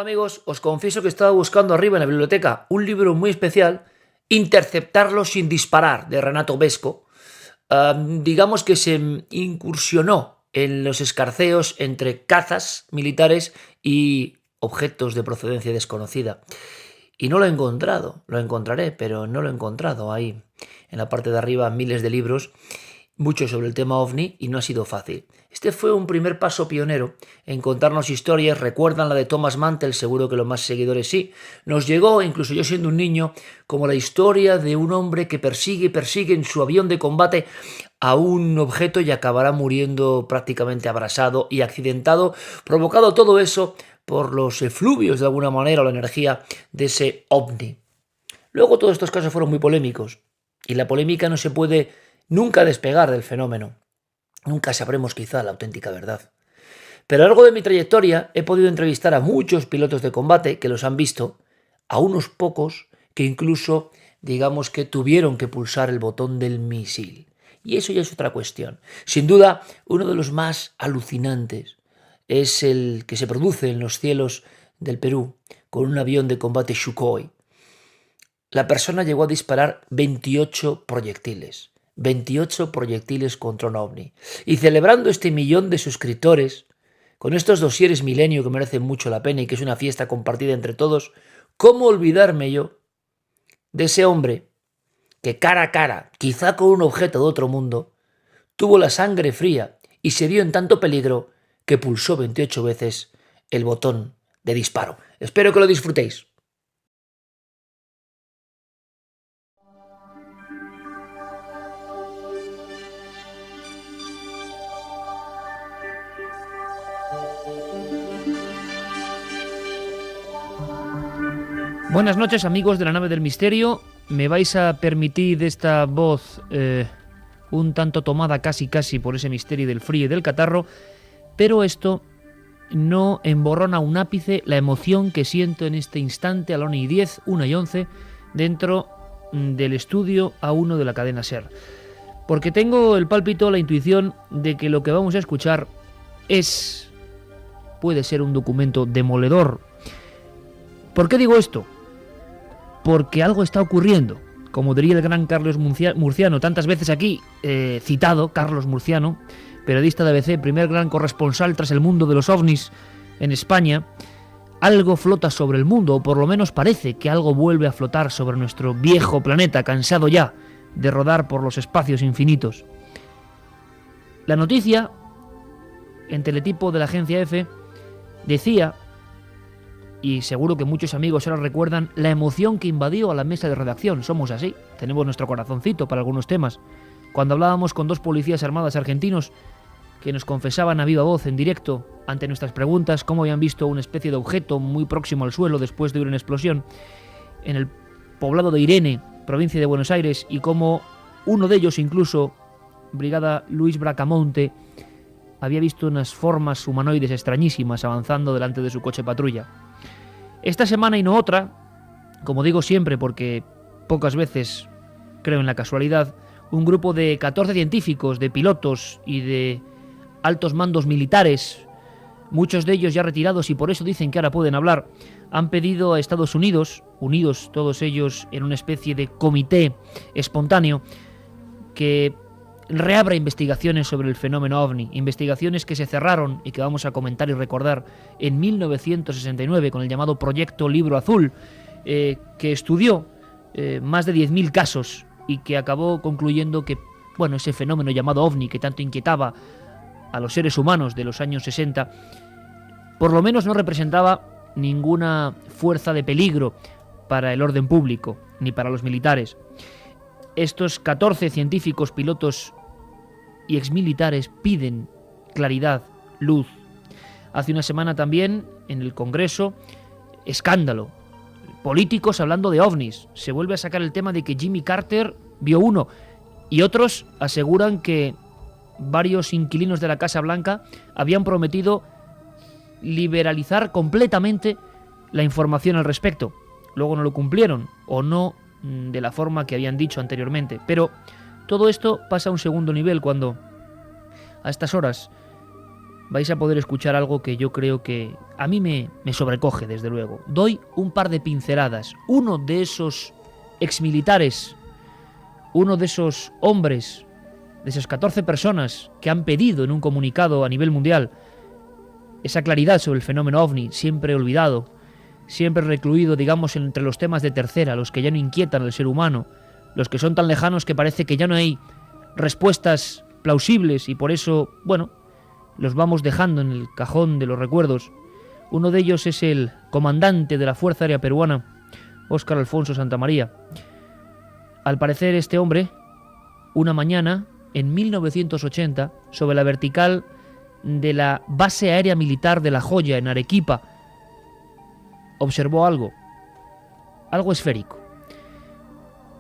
Hola amigos, os confieso que estaba buscando arriba en la biblioteca un libro muy especial, Interceptarlo sin disparar, de Renato Vesco. Digamos que se incursionó en los escarceos entre cazas militares y objetos de procedencia desconocida. Y no lo he encontrado, lo encontraré, pero no lo he encontrado ahí. En la parte de arriba miles de libros, mucho sobre el tema ovni y no ha sido fácil. Este fue un primer paso pionero en contarnos historias. Recuerdan la de Thomas Mantel, seguro que los más seguidores sí. Nos llegó, incluso yo siendo un niño, como la historia de un hombre que persigue en su avión de combate a un objeto y acabará muriendo prácticamente abrasado y accidentado, provocado todo eso por los efluvios de alguna manera o la energía de ese ovni. Luego todos estos casos fueron muy polémicos y la polémica no se puede nunca despegar del fenómeno. Nunca sabremos quizá la auténtica verdad. Pero a lo largo de mi trayectoria he podido entrevistar a muchos pilotos de combate que los han visto, a unos pocos que incluso digamos que tuvieron que pulsar el botón del misil. Y eso ya es otra cuestión. Sin duda, uno de los más alucinantes es el que se produce en los cielos del Perú con un avión de combate Sukhoi. La persona llegó a disparar 28 proyectiles. 28 proyectiles contra un ovni. Y celebrando este 1.000.000 de suscriptores, con estos dosieres Milenio que merecen mucho la pena y que es una fiesta compartida entre todos, ¿cómo olvidarme yo de ese hombre que cara a cara, quizá con un objeto de otro mundo, tuvo la sangre fría y se vio en tanto peligro que pulsó 28 veces el botón de disparo? Espero que lo disfrutéis. Buenas noches amigos de la nave del misterio. Me vais a permitir esta voz un tanto tomada casi por ese misterio del frío y del catarro, pero esto no emborrona un ápice la emoción que siento en este instante a la 1:10, 1:11, dentro del estudio A1 de la cadena SER. Porque tengo el pálpito, la intuición de que lo que vamos a escuchar puede ser un documento demoledor. ¿Por qué digo esto? Porque algo está ocurriendo. Como diría el gran Carlos Murciano, tantas veces aquí citado, Carlos Murciano, periodista de ABC, primer gran corresponsal tras el mundo de los ovnis en España. Algo flota sobre el mundo, o por lo menos parece que algo vuelve a flotar sobre nuestro viejo planeta, cansado ya de rodar por los espacios infinitos. La noticia, en teletipo de la agencia EFE, decía, y seguro que muchos amigos ahora recuerdan, la emoción que invadió a la mesa de redacción. Somos así, tenemos nuestro corazoncito para algunos temas. Cuando hablábamos con dos policías armadas argentinos que nos confesaban a viva voz en directo ante nuestras preguntas cómo habían visto una especie de objeto muy próximo al suelo después de una explosión en el poblado de Irene, provincia de Buenos Aires, y cómo uno de ellos, incluso Brigada Luis Bracamonte, había visto unas formas humanoides extrañísimas avanzando delante de su coche patrulla. Esta semana y no otra, como digo siempre porque pocas veces creo en la casualidad, un grupo de 14 científicos, de pilotos y de altos mandos militares, muchos de ellos ya retirados y por eso dicen que ahora pueden hablar, han pedido a Estados Unidos, unidos todos ellos en una especie de comité espontáneo, que reabra investigaciones sobre el fenómeno ovni, investigaciones que se cerraron y que vamos a comentar y recordar en 1969 con el llamado Proyecto Libro Azul, que estudió más de 10.000 casos y que acabó concluyendo que, bueno, ese fenómeno llamado ovni que tanto inquietaba a los seres humanos de los años 60, por lo menos no representaba ninguna fuerza de peligro para el orden público ni para los militares. Estos 14 científicos, pilotos y exmilitares piden claridad, luz. Hace una semana también, en el Congreso, escándalo. Políticos hablando de ovnis. Se vuelve a sacar el tema de que Jimmy Carter vio uno. Y otros aseguran que varios inquilinos de la Casa Blanca habían prometido liberalizar completamente la información al respecto. Luego no lo cumplieron, o no de la forma que habían dicho anteriormente. Pero todo esto pasa a un segundo nivel cuando a estas horas vais a poder escuchar algo que yo creo que a mí me sobrecoge, desde luego. Doy un par de pinceladas. Uno de esos exmilitares, uno de esos hombres, de esas 14 personas que han pedido en un comunicado a nivel mundial esa claridad sobre el fenómeno OVNI, siempre olvidado, siempre recluido, digamos, entre los temas de tercera, los que ya no inquietan al ser humano, los que son tan lejanos que parece que ya no hay respuestas plausibles y por eso, bueno, los vamos dejando en el cajón de los recuerdos. Uno de ellos es el comandante de la Fuerza Aérea Peruana, Óscar Alfonso Santamaría. Al parecer, este hombre, una mañana, en 1980, sobre la vertical de la base aérea militar de La Joya, en Arequipa, observó algo esférico.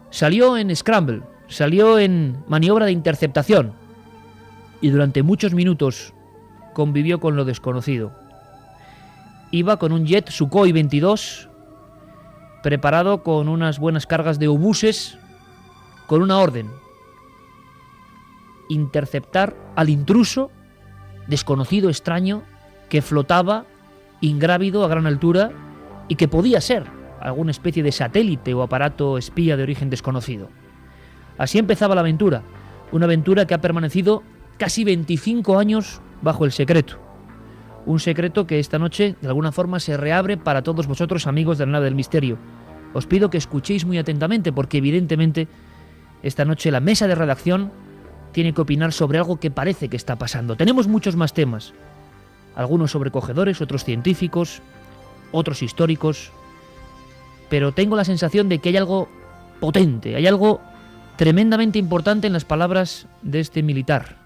Salió en scramble, salió en maniobra de interceptación y durante muchos minutos convivió con lo desconocido. Iba con un jet Sukhoi 22, preparado con unas buenas cargas de obuses, con una orden: interceptar al intruso desconocido, extraño, que flotaba ingrávido a gran altura y que podía ser alguna especie de satélite o aparato espía de origen desconocido. Así empezaba la aventura, una aventura que ha permanecido casi 25 años bajo el secreto. Un secreto que esta noche de alguna forma se reabre para todos vosotros, amigos de la Nave del Misterio. Os pido que escuchéis muy atentamente porque evidentemente esta noche la mesa de redacción tiene que opinar sobre algo que parece que está pasando. Tenemos muchos más temas, algunos sobrecogedores, otros científicos, otros históricos, pero tengo la sensación de que hay algo potente, hay algo tremendamente importante en las palabras de este militar,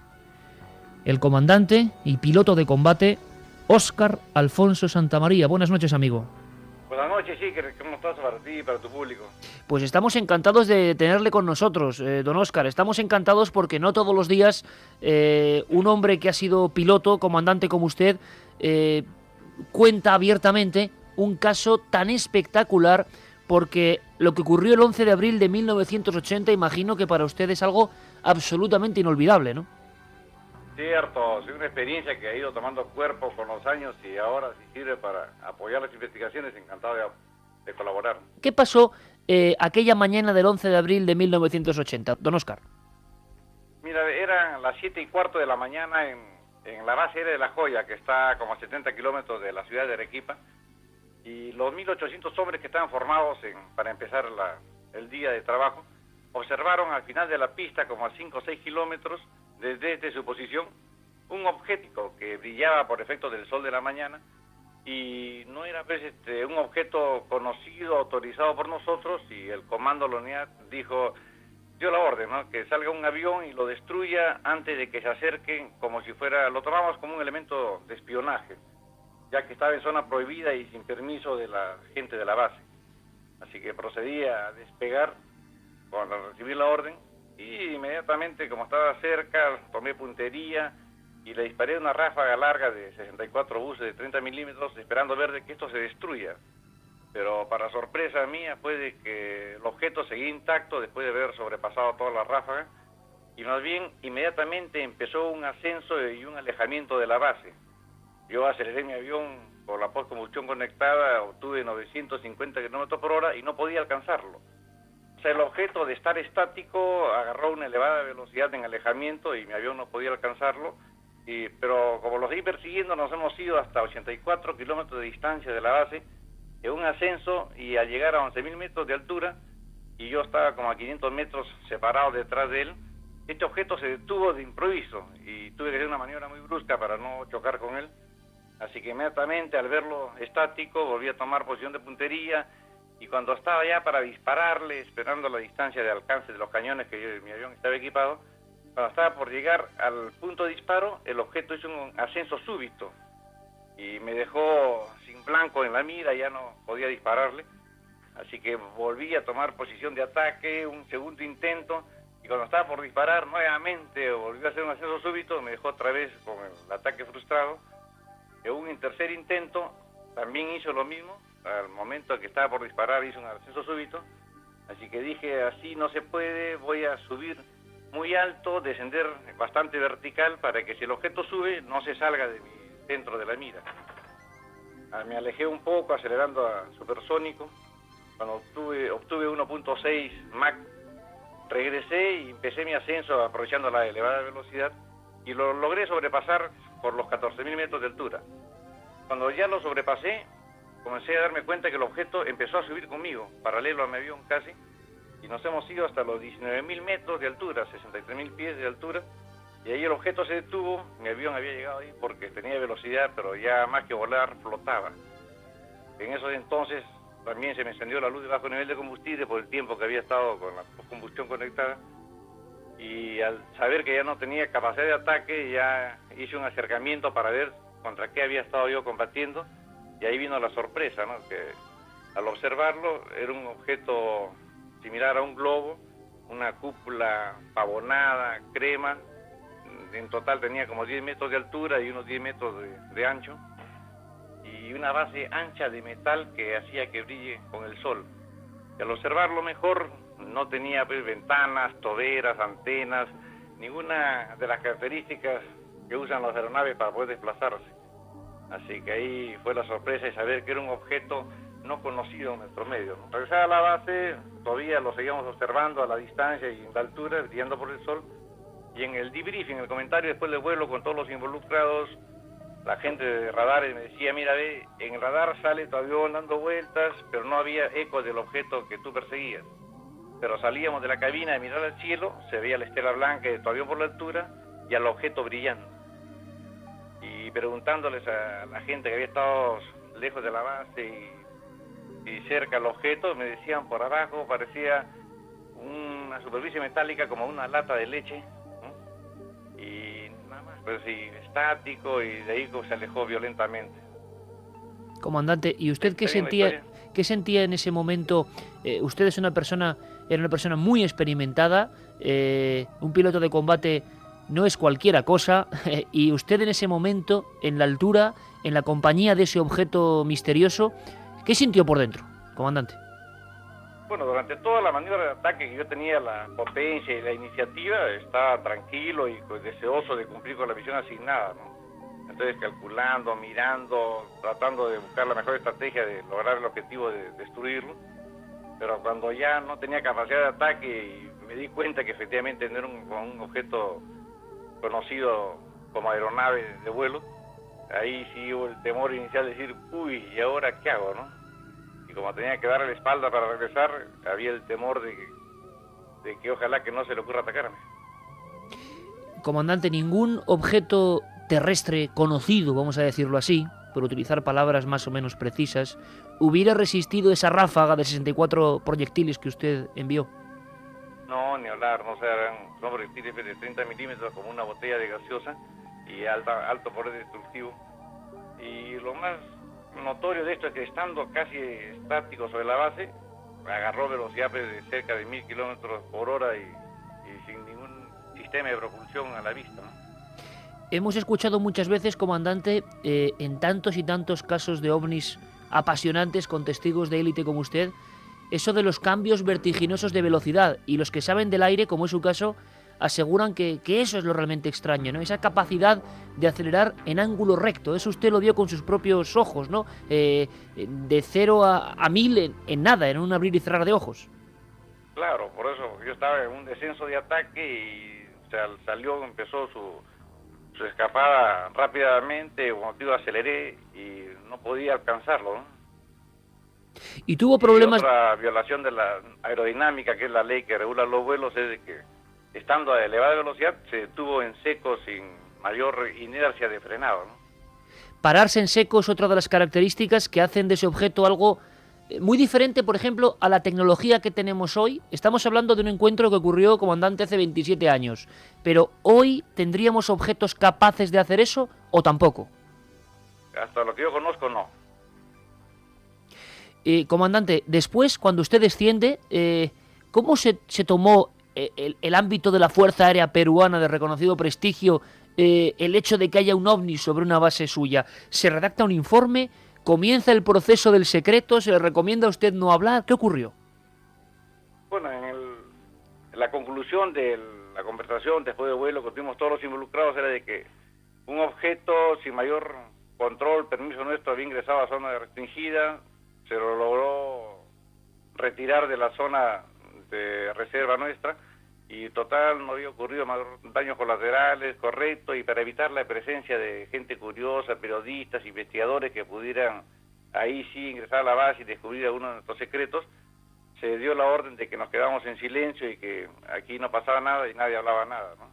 el comandante y piloto de combate Óscar Alfonso Santamaría. Buenas noches, amigo. Buenas noches, Iker. ¿Cómo estás para ti y para tu público? Pues estamos encantados de tenerle con nosotros, don Óscar. Estamos encantados porque no todos los días un hombre que ha sido piloto, comandante como usted, cuenta abiertamente un caso tan espectacular, porque lo que ocurrió el 11 de abril de 1980, imagino que para usted es algo absolutamente inolvidable, ¿no? Cierto, es una experiencia que ha ido tomando cuerpo con los años y ahora sí sirve para apoyar las investigaciones. Encantado de colaborar. ¿Qué pasó aquella mañana del 11 de abril de 1980, don Óscar? Mira, eran las 7:15 de la mañana en la base aérea de La Joya, que está como a 70 kilómetros de la ciudad de Arequipa, y los 1.800 hombres que estaban formados para empezar el día de trabajo observaron al final de la pista, como a 5 o 6 kilómetros desde su posición, un objeto que brillaba por efecto del sol de la mañana, y no era pues, un objeto conocido, autorizado por nosotros, y el comando de la unidad dio la orden, ¿no?, que salga un avión y lo destruya antes de que se acerquen, como si fuera, lo tomamos como un elemento de espionaje, ya que estaba en zona prohibida y sin permiso de la gente de la base. Así que procedí a despegar cuando recibí la orden, y inmediatamente, como estaba cerca, tomé puntería y le disparé una ráfaga larga de 64 buses de 30 milímetros, esperando ver de que esto se destruya. Pero para sorpresa mía fue de que el objeto seguía intacto después de haber sobrepasado toda la ráfaga, y más bien inmediatamente empezó un ascenso y un alejamiento de la base. Yo aceleré mi avión por la postcombustión conectada, obtuve 950 kilómetros por hora y no podía alcanzarlo. O sea, el objeto, de estar estático, agarró una elevada velocidad en alejamiento y mi avión no podía alcanzarlo, pero como lo seguí persiguiendo, nos hemos ido hasta 84 kilómetros de distancia de la base, en un ascenso, y al llegar a 11.000 metros de altura, y yo estaba como a 500 metros separado detrás de él, este objeto se detuvo de improviso y tuve que hacer una maniobra muy brusca para no chocar con él. Así que inmediatamente, al verlo estático, volví a tomar posición de puntería, y cuando estaba ya para dispararle, esperando la distancia de alcance de los cañones que mi avión estaba equipado, cuando estaba por llegar al punto de disparo, el objeto hizo un ascenso súbito y me dejó sin blanco en la mira, ya no podía dispararle. Así que volví a tomar posición de ataque, un segundo intento, y cuando estaba por disparar nuevamente, volvió a hacer un ascenso súbito, me dejó otra vez con el ataque frustrado. En un tercer intento también hizo lo mismo. Al momento que estaba por disparar hizo un ascenso súbito, así que dije, así no se puede, voy a subir muy alto, descender bastante vertical para que si el objeto sube no se salga de mi centro de la mira. Me alejé un poco acelerando a supersónico. Cuando obtuve 1.6 Mach, regresé y empecé mi ascenso aprovechando la elevada velocidad y lo logré sobrepasar por los 14.000 metros de altura. Cuando ya lo sobrepasé, comencé a darme cuenta que el objeto empezó a subir conmigo, paralelo a mi avión casi, y nos hemos ido hasta los 19.000 metros de altura, 63.000 pies de altura, y ahí el objeto se detuvo. Mi avión había llegado ahí porque tenía velocidad, pero ya más que volar, flotaba. En esos entonces también se me encendió la luz de bajo nivel de combustible por el tiempo que había estado con la combustión conectada, y al saber que ya no tenía capacidad de ataque, ya hice un acercamiento para ver contra qué había estado yo combatiendo, y ahí vino la sorpresa, ¿no? Que al observarlo era un objeto similar a un globo, una cúpula pavonada, crema. En total tenía como 10 metros de altura y unos 10 metros de ancho, y una base ancha de metal que hacía que brille con el sol. Y al observarlo mejor, no tenía pues ventanas, toberas, antenas, ninguna de las características que usan las aeronaves para poder desplazarse. Así que ahí fue la sorpresa de saber que era un objeto no conocido en nuestro medio. Regresada a la base, todavía lo seguíamos observando a la distancia y en la altura, brillando por el sol. Y en el debriefing, el comentario después del vuelo con todos los involucrados, la gente de radares me decía, mira, ve, en el radar sale tu avión dando vueltas, pero no había eco del objeto que tú perseguías. Pero salíamos de la cabina de mirar al cielo, se veía la estela blanca de tu avión por la altura y al objeto brillando. Y preguntándoles a la gente que había estado lejos de la base y cerca al objeto, me decían por abajo parecía una superficie metálica como una lata de leche, ¿no? Y nada más, pues sí, estático, y de ahí se alejó violentamente. Comandante, ¿y usted qué sentía en ese momento? Usted es era una persona muy experimentada, un piloto de combate no es cualquiera cosa, y usted en ese momento, en la altura, en la compañía de ese objeto misterioso, ¿qué sintió por dentro, comandante? Bueno, durante toda la maniobra de ataque que yo tenía la potencia y la iniciativa, estaba tranquilo y pues, deseoso de cumplir con la misión asignada, ¿no? Entonces calculando, mirando, tratando de buscar la mejor estrategia de lograr el objetivo de destruirlo. Pero cuando ya no tenía capacidad de ataque y me di cuenta que efectivamente no era un objeto conocido como aeronave de vuelo, ahí sí hubo el temor inicial de decir, uy, ¿y ahora qué hago, no? Y como tenía que darle la espalda para regresar, había el temor de que ojalá que no se le ocurra atacarme. Comandante, ningún objeto terrestre conocido, vamos a decirlo así, por utilizar palabras más o menos precisas, hubiera resistido esa ráfaga de 64 proyectiles que usted envió. No, ni hablar, no, o sea, son proyectiles de 30 milímetros como una botella de gaseosa y alto poder destructivo. Y lo más notorio de esto es que estando casi estático sobre la base, agarró velocidad de cerca de 1.000 kilómetros por hora y sin ningún sistema de propulsión a la vista, ¿no? Hemos escuchado muchas veces, comandante, en tantos y tantos casos de ovnis apasionantes con testigos de élite como usted, eso de los cambios vertiginosos de velocidad, y los que saben del aire, como es su caso, aseguran que eso es lo realmente extraño, ¿no? Esa capacidad de acelerar en ángulo recto. Eso usted lo vio con sus propios ojos, ¿no? De 0 a 1000 en nada, en un abrir y cerrar de ojos. Claro, por eso yo estaba en un descenso de ataque y empezó su escapada rápidamente, como digo, aceleré y no podía alcanzarlo, ¿no? Y tuvo problemas. Y otra violación de la aerodinámica, que es la ley que regula los vuelos, es de que estando a elevada velocidad se detuvo en seco sin mayor inercia de frenado, ¿no? Pararse en seco es otra de las características que hacen de ese objeto algo muy diferente, por ejemplo, a la tecnología que tenemos hoy. Estamos hablando de un encuentro que ocurrió, comandante, hace 27 años. Pero hoy, ¿tendríamos objetos capaces de hacer eso o tampoco? Hasta lo que yo conozco, no. Comandante, después, cuando usted desciende, ¿cómo se tomó el ámbito de la Fuerza Aérea Peruana de reconocido prestigio el hecho de que haya un ovni sobre una base suya? ¿Se redacta un informe? ¿Comienza el proceso del secreto? ¿Se le recomienda a usted no hablar? ¿Qué ocurrió? Bueno, en la conclusión de la conversación después del vuelo que tuvimos todos los involucrados era de que un objeto sin mayor control, permiso nuestro, había ingresado a zona restringida, se lo logró retirar de la zona de reserva nuestra y total no había ocurrido mayor daños colaterales, correcto, y para evitar la presencia de gente curiosa, periodistas, investigadores que pudieran ahí sí ingresar a la base y descubrir algunos de nuestros secretos, se dio la orden de que nos quedamos en silencio y que aquí no pasaba nada y nadie hablaba nada, ¿no?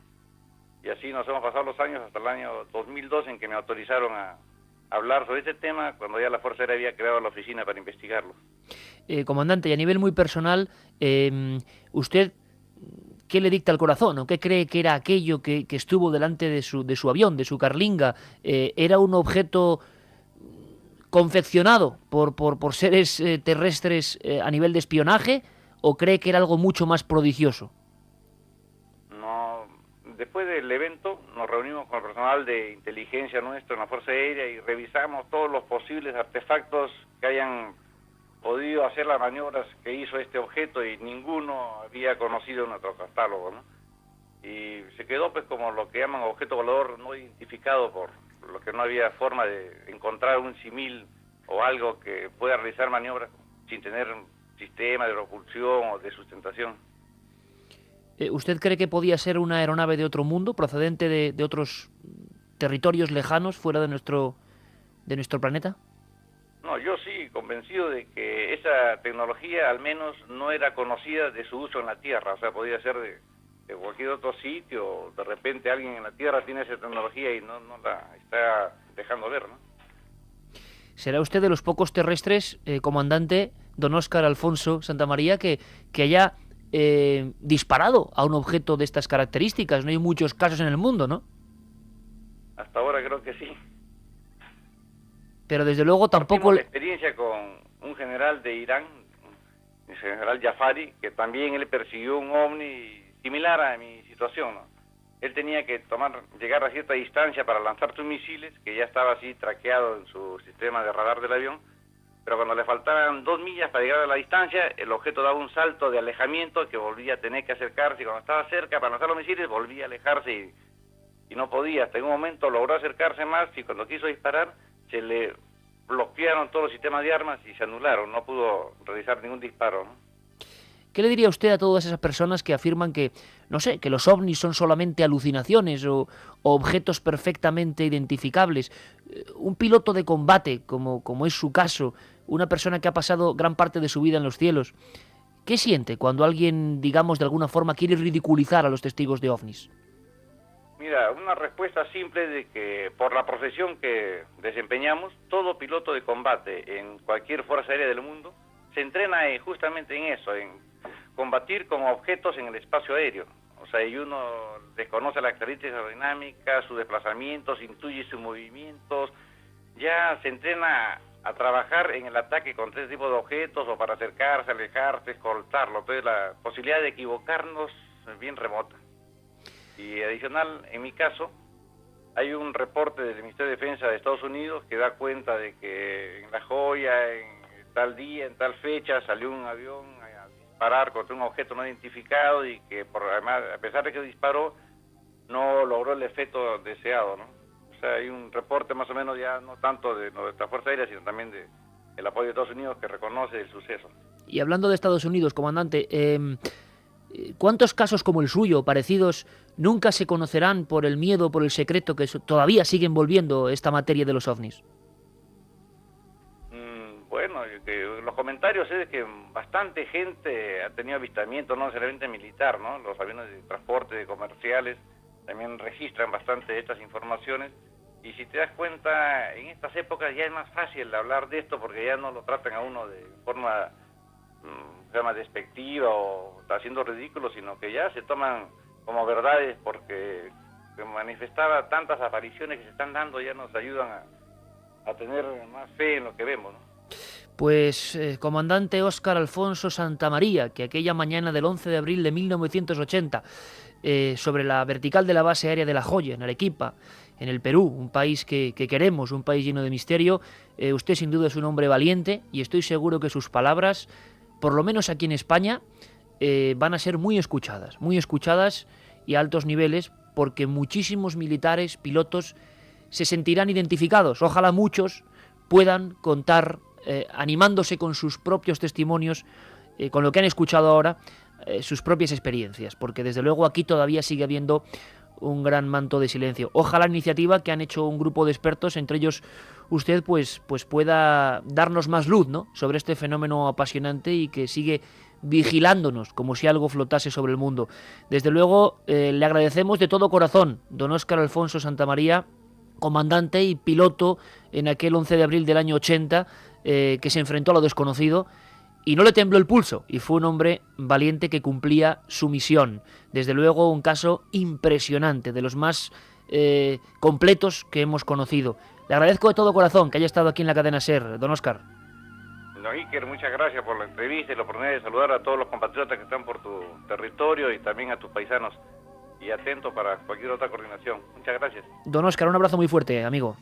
Y así nos hemos pasado los años hasta el año 2002 en que me autorizaron a hablar sobre este tema cuando ya la Fuerza Aérea había creado la oficina para investigarlo. Comandante, y a nivel muy personal, ¿usted qué le dicta el corazón o qué cree que era aquello que estuvo delante de su avión, de su carlinga? ¿Era un objeto confeccionado por seres terrestres a nivel de espionaje o cree que era algo mucho más prodigioso? No, después del evento nos reunimos con el personal de inteligencia nuestro en la Fuerza Aérea y revisamos todos los posibles artefactos que hayan podido hacer las maniobras que hizo este objeto y ninguno había conocido nuestro catálogo, ¿no? Y se quedó pues como lo que llaman objeto volador no identificado, por lo que no había forma de encontrar un símil o algo que pueda realizar maniobras sin tener un sistema de propulsión o de sustentación. ¿Usted cree que podía ser una aeronave de otro mundo, procedente de otros territorios lejanos fuera de nuestro planeta? No, yo sí, convencido de que esa tecnología al menos no era conocida de su uso en la Tierra, o sea, podía ser de cualquier otro sitio, de repente alguien en la Tierra tiene esa tecnología y no la está dejando ver, ¿no? ¿Será usted de los pocos terrestres, comandante don Óscar Alfonso Santamaría, que haya disparado a un objeto de estas características? No hay muchos casos en el mundo, ¿no? Hasta ahora creo que sí. Pero desde luego tampoco... Tuvimos la experiencia con un general de Irán, el general Jafari, que también él persiguió un ovni similar a mi situación, ¿no? Él tenía que llegar a cierta distancia para lanzar sus misiles, que ya estaba así traqueado en su sistema de radar del avión, pero cuando le faltaban 2 millas para llegar a la distancia, el objeto daba un salto de alejamiento que volvía a tener que acercarse, y cuando estaba cerca para lanzar los misiles volvía a alejarse y no podía. Hasta en un momento logró acercarse más y cuando quiso disparar se le bloquearon todos los sistemas de armas y se anularon, no pudo realizar ningún disparo, ¿no? ¿Qué le diría usted a todas esas personas que afirman que, no sé, que los ovnis son solamente alucinaciones o objetos perfectamente identificables? Un piloto de combate, como es su caso, una persona que ha pasado gran parte de su vida en los cielos, ¿qué siente cuando alguien, digamos, de alguna forma quiere ridiculizar a los testigos de ovnis? Mira, una respuesta simple de que por la profesión que desempeñamos, todo piloto de combate en cualquier fuerza aérea del mundo se entrena justamente en eso, en combatir con objetos en el espacio aéreo. O sea, y uno desconoce las características aerodinámicas, sus desplazamientos, intuye sus movimientos, ya se entrena a trabajar en el ataque con 3 tipos de objetos o para acercarse, alejarse, escoltarlo. Entonces la posibilidad de equivocarnos es bien remota. Y adicional, en mi caso, hay un reporte del Ministerio de Defensa de Estados Unidos que da cuenta de que en La Joya, en tal día, en tal fecha, salió un avión a disparar contra un objeto no identificado y que además, a pesar de que disparó, no logró el efecto deseado, ¿no? O sea, hay un reporte más o menos ya no tanto de nuestra Fuerza Aérea, sino también del apoyo de Estados Unidos que reconoce el suceso. Y hablando de Estados Unidos, comandante, ¿cuántos casos como el suyo, parecidos, nunca se conocerán por el miedo, por el secreto que todavía sigue envolviendo esta materia de los ovnis? Bueno, los comentarios es que bastante gente ha tenido avistamiento, no necesariamente militar, ¿no? Los aviones de transporte, de comerciales, también registran bastante estas informaciones. Y si te das cuenta, en estas épocas ya es más fácil hablar de esto porque ya no lo tratan a uno de forma despectiva o haciendo ridículo, sino que ya se toman como verdades porque manifestaba tantas apariciones que se están dando, ya nos ayudan a tener más fe en lo que vemos, ¿no? Pues, comandante Óscar Alfonso Santamaría, que aquella mañana del 11 de abril de 1980, sobre la vertical de la base aérea de La Joya, en Arequipa, en el Perú, un país que queremos, un país lleno de misterio, usted sin duda es un hombre valiente y estoy seguro que sus palabras, por lo menos aquí en España, van a ser muy escuchadas y a altos niveles, porque muchísimos militares, pilotos, se sentirán identificados. Ojalá muchos puedan contar, animándose con sus propios testimonios, con lo que han escuchado ahora, sus propias experiencias, porque desde luego aquí todavía sigue habiendo un gran manto de silencio. Ojalá la iniciativa que han hecho un grupo de expertos, entre ellos usted, pues pueda darnos más luz, ¿no?, sobre este fenómeno apasionante y que sigue vigilándonos como si algo flotase sobre el mundo. Desde luego, le agradecemos de todo corazón, don Óscar Alfonso Santamaría, comandante y piloto en aquel 11 de abril del año 80, que se enfrentó a lo desconocido y no le tembló el pulso, y fue un hombre valiente que cumplía su misión. Desde luego, un caso impresionante, de los más completos que hemos conocido. Le agradezco de todo corazón que haya estado aquí en la cadena SER, don Óscar. Don Iker, muchas gracias por la entrevista y la oportunidad de saludar a todos los compatriotas que están por tu territorio y también a tus paisanos. Y atento para cualquier otra coordinación. Muchas gracias. Don Óscar, un abrazo muy fuerte, amigo.